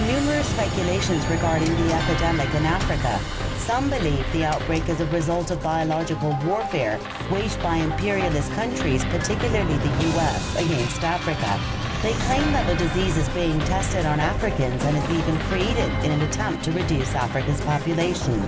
numerous speculations regarding the epidemic in Africa. Some believe the outbreak is a result of biological warfare waged by imperialist countries, particularly the U.S., against Africa. They claim that the disease is being tested on Africans and is even created in an attempt to reduce Africa's population.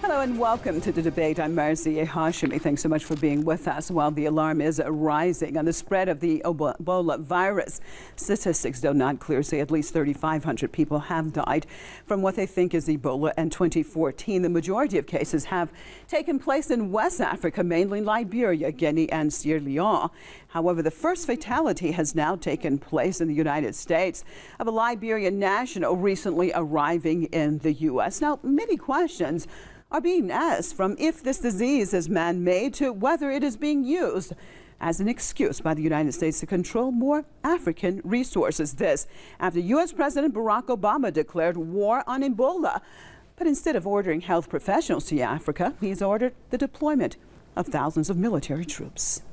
Hello and welcome to the debate. I'm Marzieh Hashimi. Thanks so much for being with us. While the alarm is rising on the spread of the Ebola virus, statistics, though not clear, say at least 3,500 people have died from what they think is Ebola in 2014. The majority of cases have taken place in West Africa, mainly Liberia, Guinea, and Sierra Leone. However, the first fatality has now taken place in the United States of a Liberian national recently arriving in the U.S. Now, many questions are being asked, from if this disease is man-made to whether it is being used as an excuse by the United States to control more African resources. This after U.S. President Barack Obama declared war on Ebola. But instead of ordering health professionals to Africa, he's ordered the deployment of thousands of military troops.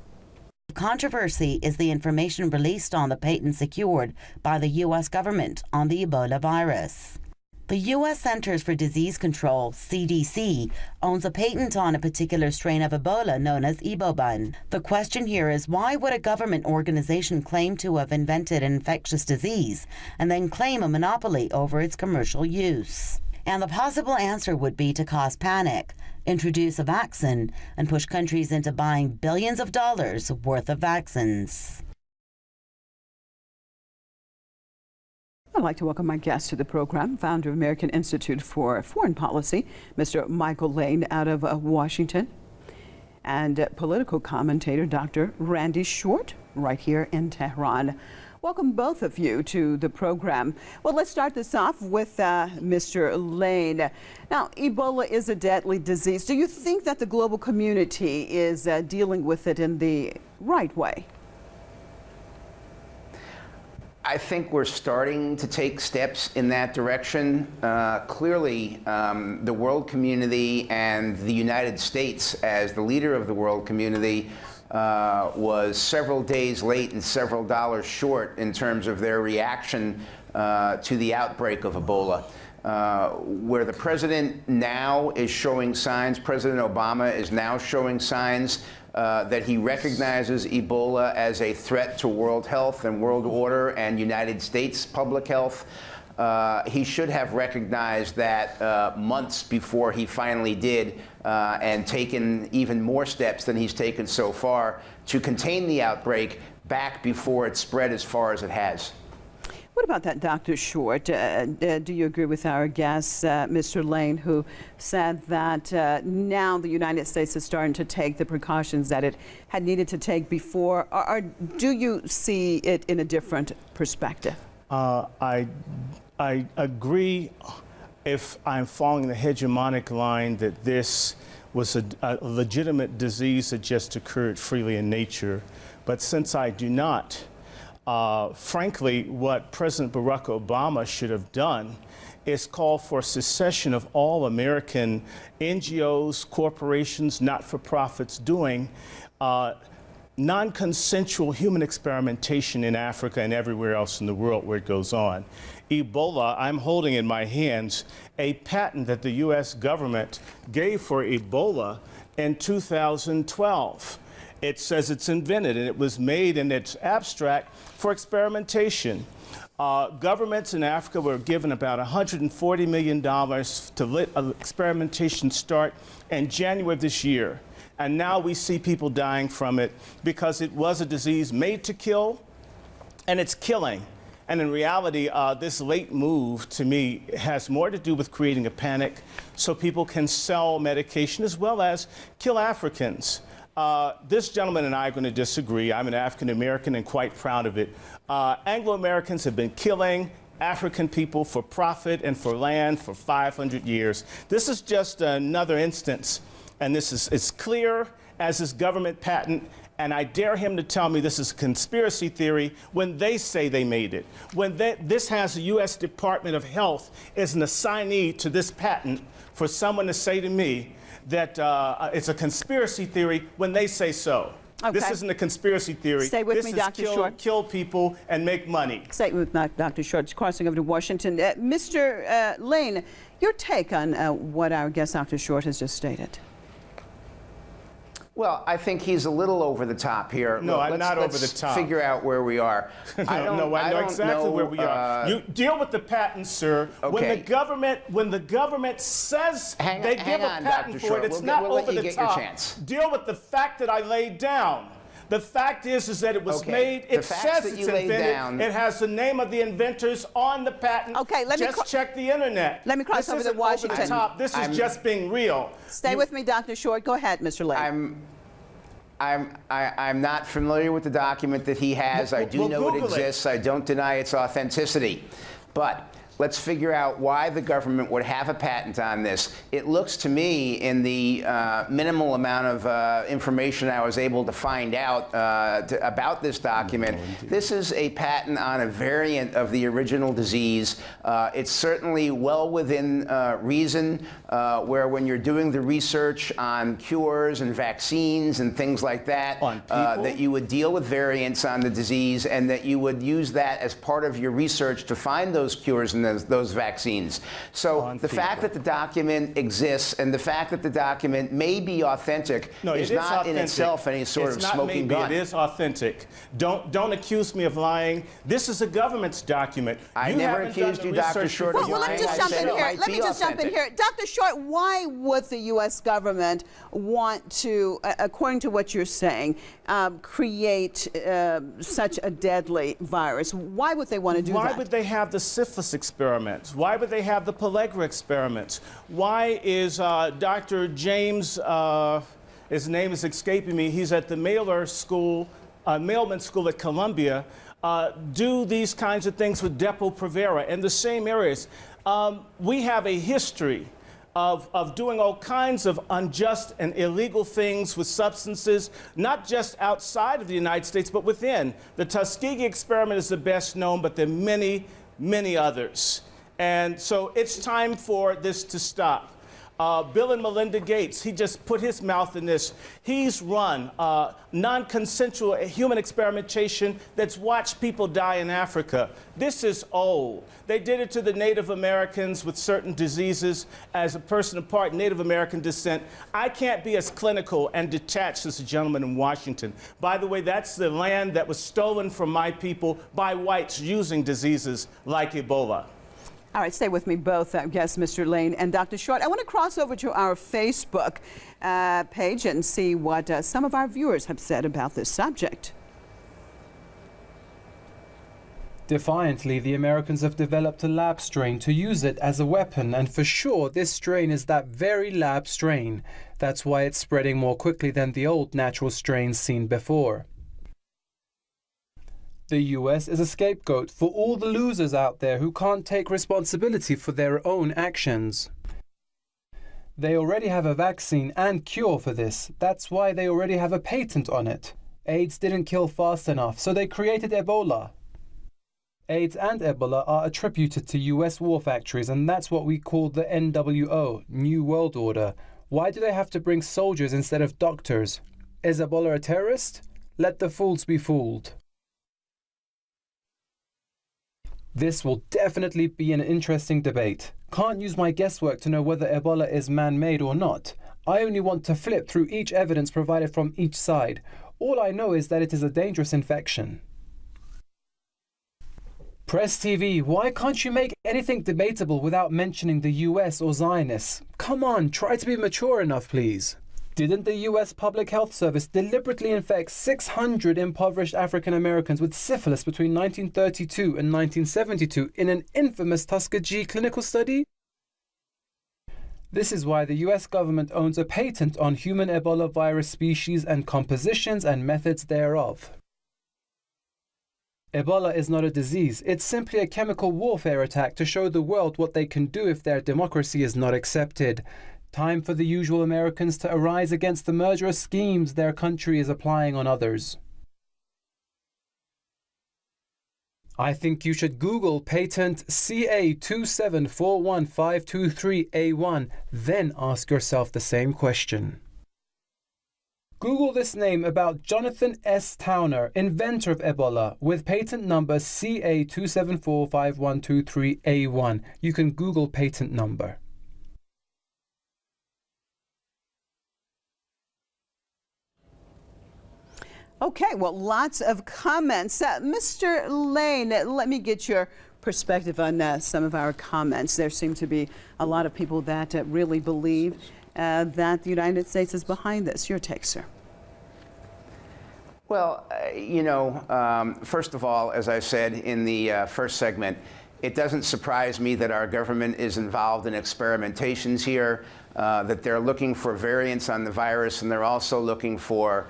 Controversy is the information released on the patent secured by the U.S. government on the Ebola virus. The U.S. Centers for Disease Control, CDC, owns a patent on a particular strain of Ebola known as Ebola. The question here is, why would a government organization claim to have invented an infectious disease and then claim a monopoly over its commercial use? And the possible answer would be to cause panic, introduce a vaccine, and push countries into buying billions of dollars worth of vaccines. I'd like to welcome my guest to the program, founder of American Institute for Foreign Policy, Mr. Michael Lane out of Washington, and political commentator Dr. Randy Short right here in Tehran. Welcome both of you to the program. Well, let's start this off with Mr. Lane. Now, Ebola is a deadly disease. Do you think that the global community is dealing with it in the right way? I think we're starting to take steps in that direction. Clearly, the world community and the United States, as the leader of the world community, was several days late and several dollars short in terms of their reaction to the outbreak of Ebola. Where the president now is showing signs, President Obama is now showing signs that he recognizes Ebola as a threat to world health and world order and United States public health. He should have recognized that months before he finally did, and taken even more steps than he's taken so far to contain the outbreak back before it spread as far as it has. What about that, Dr. Short? Do you agree with our guest, Mr. Lane, who said that now the United States is starting to take the precautions that it had needed to take before? Or do you see it in a different perspective? I agree, if I'm following the hegemonic line, that this was a legitimate disease that just occurred freely in nature. But since I do not, frankly, what President Barack Obama should have done is call for cessation of all American NGOs, corporations, not-for-profits doing non-consensual human experimentation in Africa and everywhere else in the world where it goes on. Ebola, I'm holding in my hands a patent that the U.S. government gave for Ebola in 2012. It says it's invented, and it was made in its abstract for experimentation. Governments in Africa were given about $140 million to let experimentation start in January of this year. And now we see people dying from it because it was a disease made to kill, and it's killing. And in reality, this late move, to me, has more to do with creating a panic so people can sell medication as well as kill Africans. This gentleman and I are going to disagree. I'm an African American and quite proud of it. Anglo-Americans have been killing African people for profit and for land for 500 years. This is just another instance, and this is as clear as this government patent and I dare him to tell me this is a conspiracy theory when they say they made it. When this has the U.S. Department of Health as an assignee to this patent, for someone to say to me that it's a conspiracy theory when they say so. Okay. This isn't a conspiracy theory. Stay with me, Dr. Short. Kill people and make money. Stay with Dr. Short. Crossing over to Washington. Mr. Lane, your take on what our guest, Dr. Short, has just stated. Well, I think he's a little over the top here. No, I'm not over the top. Let's figure out where we are. I know exactly where we are. You deal with the patent, sir. Okay. When the government says they give a patent for it, it's not over the top. Deal with the fact that I laid down. The fact is that it was made. It says it's invented. It has the name of the inventors on the patent. Okay, just check the internet. Let me cross over to Washington. This is just being real. Stay with me, Dr. Short. Go ahead, Mr. Lane. I'm not familiar with the document that he has. I do know it exists. I don't deny its authenticity. But let's figure out why the government would have a patent on this. It looks to me, in the minimal amount of information I was able to find out about this document, this is a patent on a variant of the original disease. It's certainly well within reason, where when you're doing the research on cures and vaccines and things like that, that you would deal with variants on the disease and that you would use that as part of your research to find those cures and those vaccines. So the fact that the document exists and the fact that the document may be authentic is not in itself any sort of smoking gun. It is authentic. Don't accuse me of lying. This is a government's document. I never accused you, Dr. Short, of lying. Well, let me just jump in here. Let me just jump in here. Dr. Short, why would the U.S. government want to, according to what you're saying, create such a deadly virus? Why would they want to do that? Why would they have the syphilis experiments? Why would they have the pellagra experiments? Why is Dr. James, his name is escaping me, he's at the mailman school at Columbia, do these kinds of things with Depo-Provera in the same areas? We have a history of doing all kinds of unjust and illegal things with substances, not just outside of the United States, but within. The Tuskegee experiment is the best known, but there are many, many others. And so it's time for this to stop. Bill and Melinda Gates, he just put his mouth in this. He's run non-consensual human experimentation that's watched people die in Africa. This is old. They did it to the Native Americans with certain diseases. As a person of part Native American descent, I can't be as clinical and detached as the gentleman in Washington. By the way, that's the land that was stolen from my people by whites using diseases like Ebola. All right, stay with me both, guests, Mr. Lane and Dr. Short. I want to cross over to our Facebook page and see what some of our viewers have said about this subject. Defiantly, the Americans have developed a lab strain to use it as a weapon, and for sure this strain is that very lab strain. That's why it's spreading more quickly than the old natural strains seen before. The US is a scapegoat for all the losers out there who can't take responsibility for their own actions. They already have a vaccine and cure for this. That's why they already have a patent on it. AIDS didn't kill fast enough, so they created Ebola. AIDS and Ebola are attributed to US war factories, and that's what we call the NWO, New World Order. Why do they have to bring soldiers instead of doctors? Is Ebola a terrorist? Let the fools be fooled. This will definitely be an interesting debate. Can't use my guesswork to know whether Ebola is man-made or not. I only want to flip through each evidence provided from each side. All I know is that it is a dangerous infection. Press TV, why can't you make anything debatable without mentioning the US or Zionists? Come on, try to be mature enough, please. Didn't the US Public Health Service deliberately infect 600 impoverished African Americans with syphilis between 1932 and 1972 in an infamous Tuskegee clinical study? This is why the US government owns a patent on human Ebola virus species and compositions and methods thereof. Ebola is not a disease, it's simply a chemical warfare attack to show the world what they can do if their democracy is not accepted. Time for the usual Americans to arise against the murderous schemes their country is applying on others. I think you should Google patent CA2741523A1, then ask yourself the same question. Google this name about Jonathan S. Towner, inventor of Ebola, with patent number CA2745123A1. You can Google patent number. Okay, well, lots of comments. Mr. Lane, let me get your perspective on some of our comments. There seem to be a lot of people that really believe that the United States is behind this. Your take, sir. Well, first of all, as I said in the first segment, it doesn't surprise me that our government is involved in experimentations here, that they're looking for variants on the virus, and they're also looking for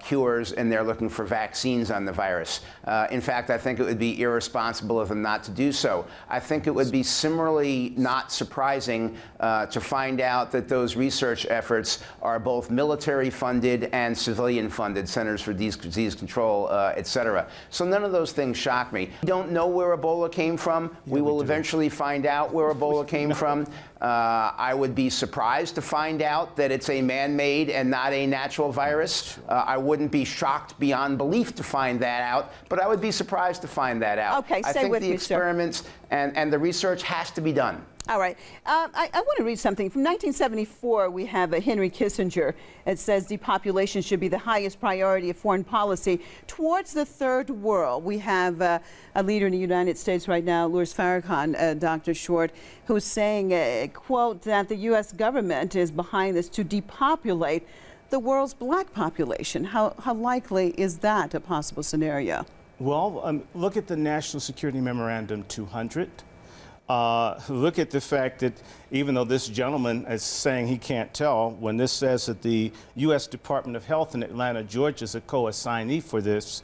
cures, and they're looking for vaccines on the virus. In fact, I think it would be irresponsible of them not to do so. I think it would be similarly not surprising to find out that those research efforts are both military-funded and civilian-funded, Centers for Disease Control, et cetera. So none of those things shock me. We don't know where Ebola came from. We will eventually find out where Ebola came from. I would be surprised to find out that it's a man-made and not a natural virus. I wouldn't be shocked beyond belief to find that out, but I would be surprised to find that out. Okay, I stay think with the me, experiments and the research has to be done. All right. I want to read something. From 1974, we have Henry Kissinger. It says depopulation should be the highest priority of foreign policy towards the third world. We have a leader in the United States right now, Louis Farrakhan, Dr. Short, who's saying, quote, that the U.S. government is behind this to depopulate the world's black population. How likely is that a possible scenario? Well, look at the National Security Memorandum 200. Look at the fact that even though this gentleman is saying he can't tell, when this says that the U.S. Department of Health in Atlanta, Georgia is a co-assignee for this,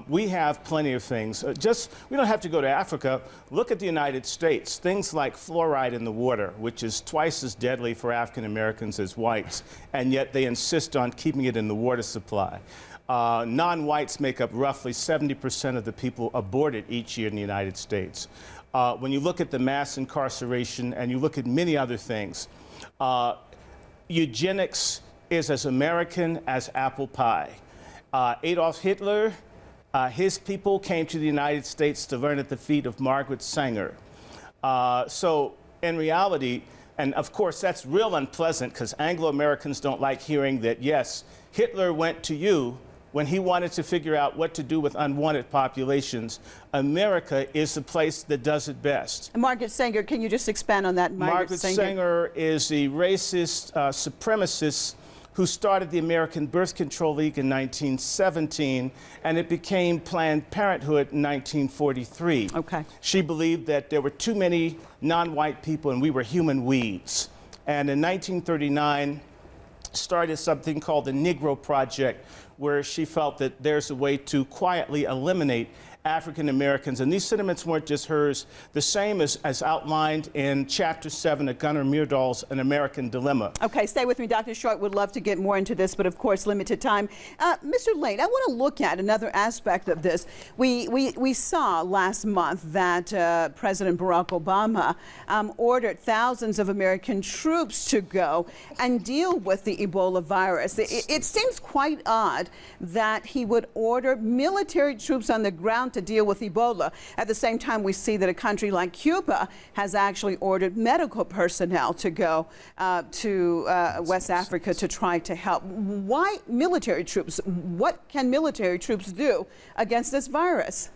we have plenty of things. We don't have to go to Africa. Look at the United States. Things like fluoride in the water, which is twice as deadly for African Americans as whites, and yet they insist on keeping it in the water supply. Non-whites make up roughly 70% of the people aborted each year in the United States. When you look at the mass incarceration and you look at many other things, eugenics is as American as apple pie. Adolf Hitler, his people came to the United States to learn at the feet of Margaret Sanger. So in reality, and of course that's real unpleasant because Anglo-Americans don't like hearing that, yes, Hitler went to you when he wanted to figure out what to do with unwanted populations. America is the place that does it best. Margaret Sanger, can you just expand on that? Margaret Sanger is the racist supremacist who started the American Birth Control League in 1917, and it became Planned Parenthood in 1943. Okay. She believed that there were too many non-white people and we were human weeds. And in 1939, started something called the Negro Project, where she felt that there's a way to quietly eliminate African Americans. And these sentiments weren't just hers, the same as outlined in Chapter 7 of Gunnar Myrdal's An American Dilemma. Okay, stay with me. Dr. Short would love to get more into this, but of course, limited time. Mr. Lane, I want to look at another aspect of this. We saw last month that President Barack Obama ordered thousands of American troops to go and deal with the Ebola virus. It seems quite odd that he would order military troops on the ground to deal with Ebola. At the same time, we see that a country like Cuba has actually ordered medical personnel to go to West Africa to try to help. Why military troops? What can military troops do against this virus?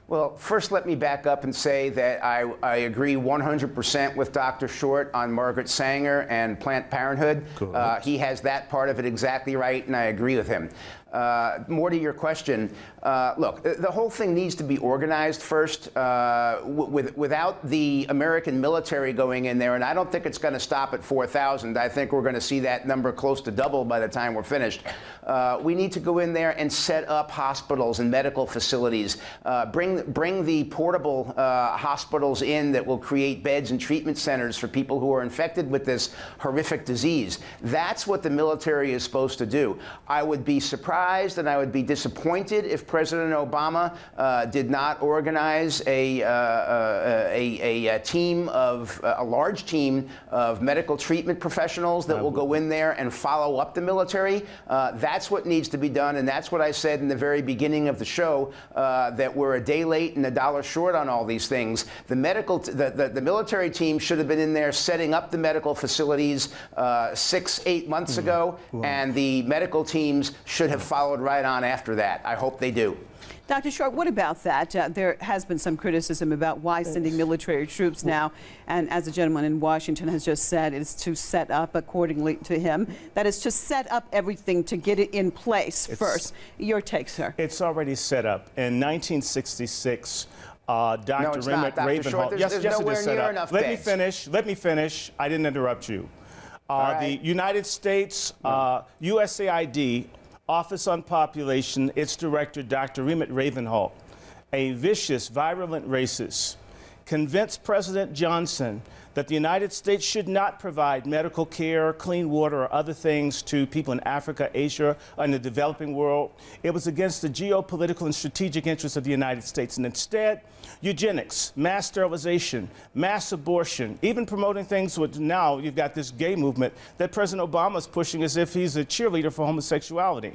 Well, first let me back up and say that I agree 100% with Dr. Short on Margaret Sanger and Planned Parenthood. He has that part of it exactly right, and I agree with him. more to your question, look, the whole thing needs to be organized first. Without the American military going in there, and I don't think it's going to stop at 4,000. I think we're going to see that number close to double by the time we're finished. We need to go in there and set up hospitals and medical facilities. Bring the portable hospitals in that will create beds and treatment centers for people who are infected with this horrific disease. That's what the military is supposed to do. I would be surprised and I would be disappointed if President Obama did not organize a large team of medical treatment professionals that will go in there and follow up the military. That's what needs to be done, and that's what I said in the very beginning of the show, that we're a day late and a dollar short on all these things. The military team should have been in there setting up the medical facilities 6-8 months ago, and the medical teams should have followed right on after that. I hope they do. Dr. Short, what about that? There has been some criticism about why sending military troops now, and as the gentleman in Washington has just said, is to set up, accordingly to him, that is to set up everything to get it in place first. Your take, sir? It's already set up. In 1966, Dr. Ravenhall. Yes, it is set up. Let me finish. I didn't interrupt you. The United States, USAID, Office on Population, its director, Dr. Ravenhall, a vicious, virulent racist, convinced President Johnson that the United States should not provide medical care, clean water, or other things to people in Africa, Asia, and the developing world. It was against the geopolitical and strategic interests of the United States. And instead, eugenics, mass sterilization, mass abortion, even promoting things with, now you've got this gay movement that President Obama is pushing as if he's a cheerleader for homosexuality.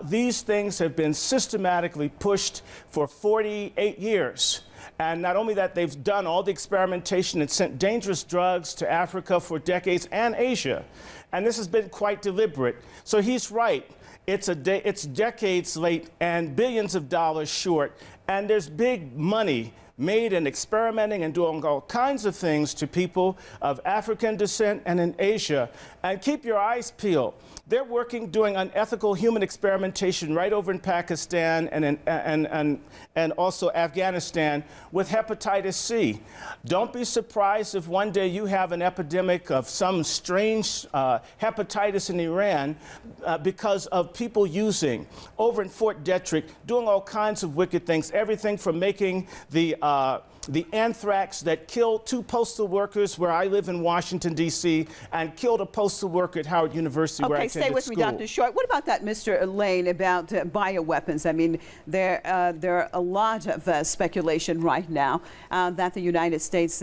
These things have been systematically pushed for 48 years. And not only that, they've done all the experimentation and sent dangerous drugs to Africa for decades and Asia. And this has been quite deliberate. So he's right. It's decades late and billions of dollars short. And there's big money made in experimenting and doing all kinds of things to people of African descent and in Asia. And keep your eyes peeled. They're doing unethical human experimentation right over in Pakistan and also Afghanistan with hepatitis C. Don't be surprised if one day you have an epidemic of some strange hepatitis in Iran because of people using, over in Fort Detrick, doing all kinds of wicked things, everything from making the anthrax that killed 2 postal workers where I live in Washington, D.C., and killed a postal worker at Howard University where I attended school. Okay, stay with me, Dr. Short. What about that, Mr. Lane, about bioweapons? I mean, there are a lot of speculation right now that the United States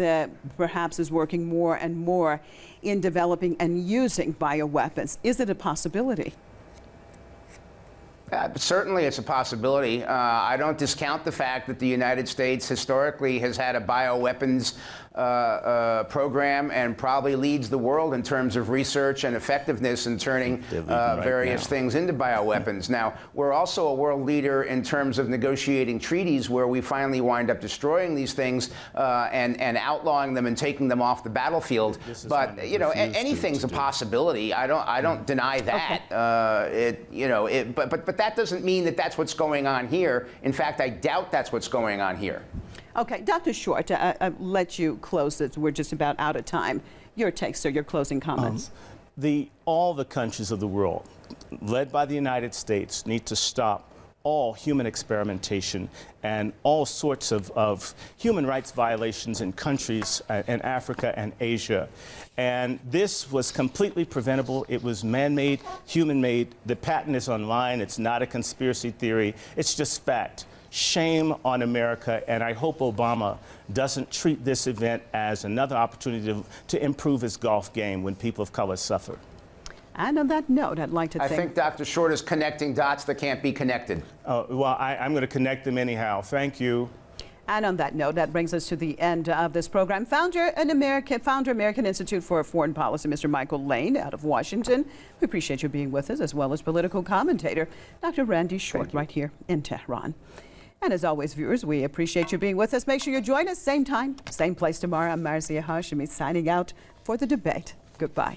perhaps is working more and more in developing and using bioweapons. Is it a possibility? Certainly it's a possibility. I don't discount the fact that the United States historically has had a bioweapons program and probably leads the world in terms of research and effectiveness in turning various things into bioweapons. Now, we're also a world leader in terms of negotiating treaties where we finally wind up destroying these things and outlawing them and taking them off the battlefield. But, you know, anything's a possibility. I don't deny that. But that doesn't mean that that's what's going on here. In fact, I doubt that's what's going on here. Okay, Dr. Short, I'll let you close this. We're just about out of time. Your take, sir, your closing comments. All the countries of the world, led by the United States, need to stop all human experimentation and all sorts of human rights violations in countries in Africa and Asia. And this was completely preventable. It was man-made, human-made. The patent is online. It's not a conspiracy theory. It's just fact. Shame on America, and I hope Obama doesn't treat this event as another opportunity to improve his golf game when people of color suffer. And on that note, I'd like to I think Dr. Short is connecting dots that can't be connected. Well, I'm going to connect them anyhow. Thank you. And on that note, that brings us to the end of this program. Founder American Institute for Foreign Policy, Mr. Michael Lane, out of Washington. We appreciate you being with us, as well as political commentator, Dr. Randy Short, right here in Tehran. And as always, viewers, we appreciate you being with us. Make sure you join us, same time, same place tomorrow. I'm Marzieh Hashemi signing out for the debate. Goodbye.